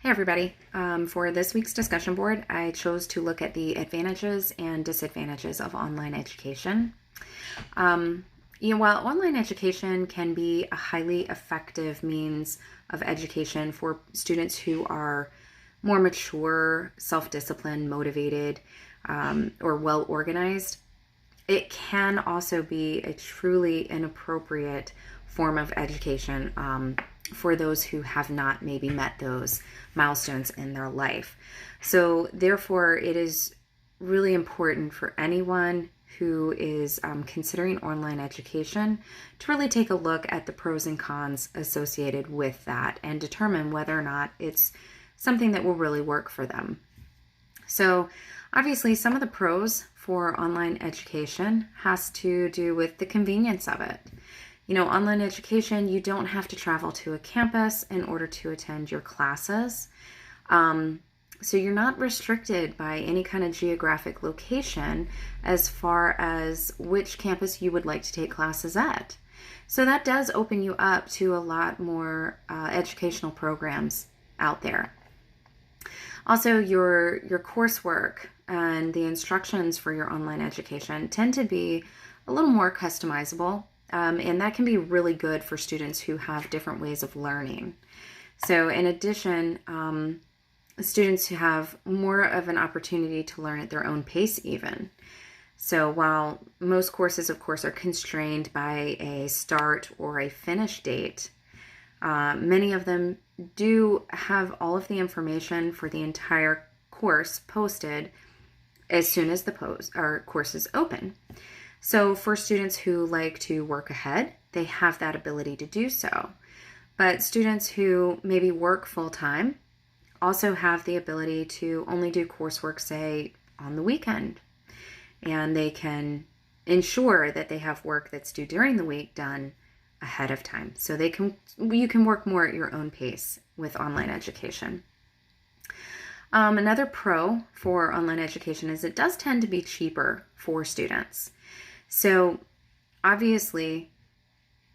Hey everybody. For this week's discussion board, I chose to look at the advantages and disadvantages of online education. While online education can be a highly effective means of education for students who are more mature, self-disciplined, motivated, or well organized, it can also be a truly inappropriate form of education for those who have not maybe met those milestones in their life. So, therefore, it is really important for anyone who is considering online education to really take a look at the pros and cons associated with that and determine whether or not it's something that will really work for them. So, obviously, some of the pros for online education has to do with the convenience of it. Online education, you don't have to travel to a campus in order to attend your classes. So you're not restricted by any kind of geographic location as far as which campus you would like to take classes at. So that does open you up to a lot more educational programs out there. Also, your coursework and the instructions for your online education tend to be a little more customizable, and that can be really good for students who have different ways of learning. So in addition, students who have more of an opportunity to learn at their own pace even. So while most courses, of course, are constrained by a start or a finish date, many of them do have all of the information for the entire course posted as soon as the course is open. So for students who like to work ahead, they have that ability to do so. But students who maybe work full-time also have the ability to only do coursework, say, on the weekend. And they can ensure that they have work that's due during the week done ahead of time. So you can work more at your own pace with online education. Another pro for online education is it does tend to be cheaper for students. So obviously,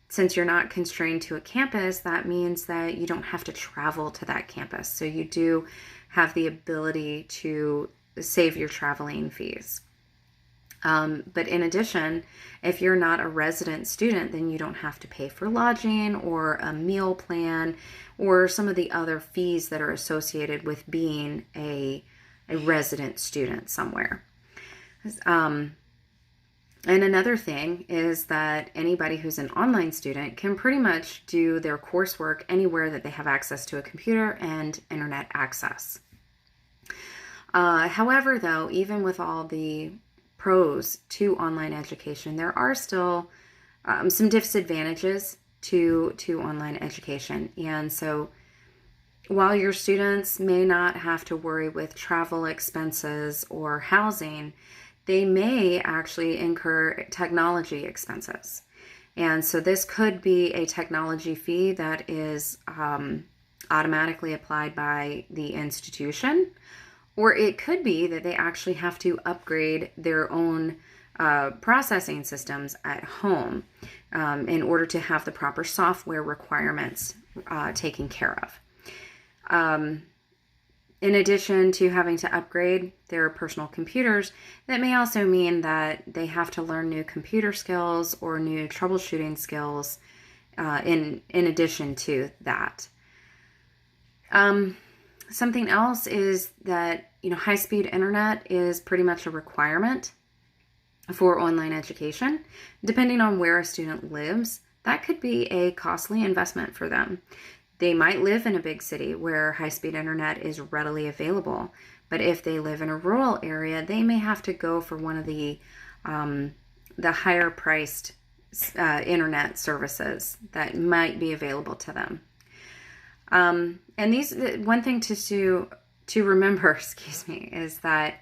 since you're not constrained to a campus, that means that you don't have to travel to that campus. So you do have the ability to save your traveling fees. But in addition, if you're not a resident student, then you don't have to pay for lodging or a meal plan or some of the other fees that are associated with being a resident student somewhere. And another thing is that anybody who's an online student can pretty much do their coursework anywhere that they have access to a computer and internet access. However, though, even with all the pros to online education, there are still some disadvantages to online education. And so while your students may not have to worry with travel expenses or housing, they may actually incur technology expenses. And so this could be a technology fee that is automatically applied by the institution, or it could be that they actually have to upgrade their own processing systems at home in order to have the proper software requirements taken care of. In addition to having to upgrade their personal computers, that may also mean that they have to learn new computer skills or new troubleshooting skills in addition to that. Something else is that high-speed internet is pretty much a requirement for online education. Depending on where a student lives, that could be a costly investment for them. They might live in a big city where high-speed internet is readily available, but if they live in a rural area, they may have to go for one of the higher-priced internet services that might be available to them. And one thing to remember, excuse me, is that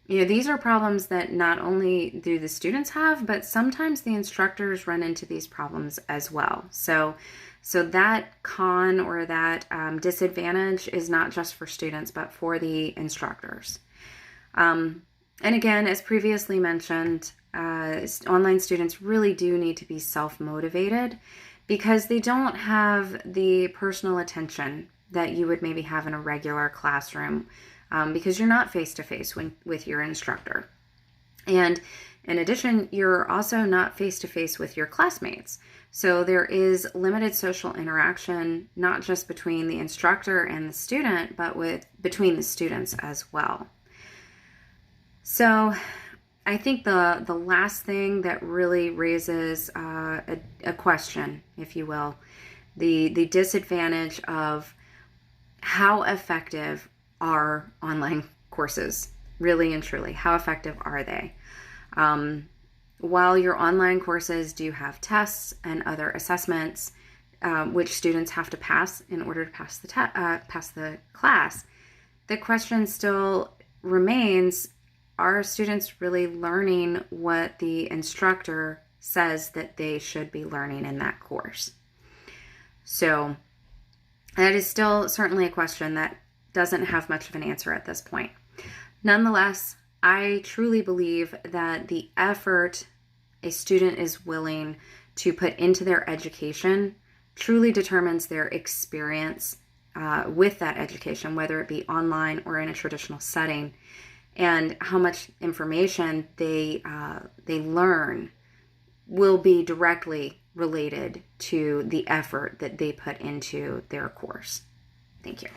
these are problems that not only do the students have, but sometimes the instructors run into these problems as well. So that con or that disadvantage is not just for students, but for the instructors. And again, as previously mentioned, online students really do need to be self-motivated because they don't have the personal attention that you would maybe have in a regular classroom, because you're not face-to-face with your instructor. And in addition, you're also not face-to-face with your classmates. So there is limited social interaction, not just between the instructor and the student, but between the students as well. So I think the last thing that really raises a question, if you will, the disadvantage of how effective are online courses, really and truly. How effective are they? While your online courses do have tests and other assessments, which students have to pass in order to pass the class, the question still remains: are students really learning what the instructor says that they should be learning in that course? So that is still certainly a question that doesn't have much of an answer at this point. Nonetheless, I truly believe that the effort a student is willing to put into their education truly determines their experience with that education, whether it be online or in a traditional setting, and how much information they learn will be directly related to the effort that they put into their course. Thank you.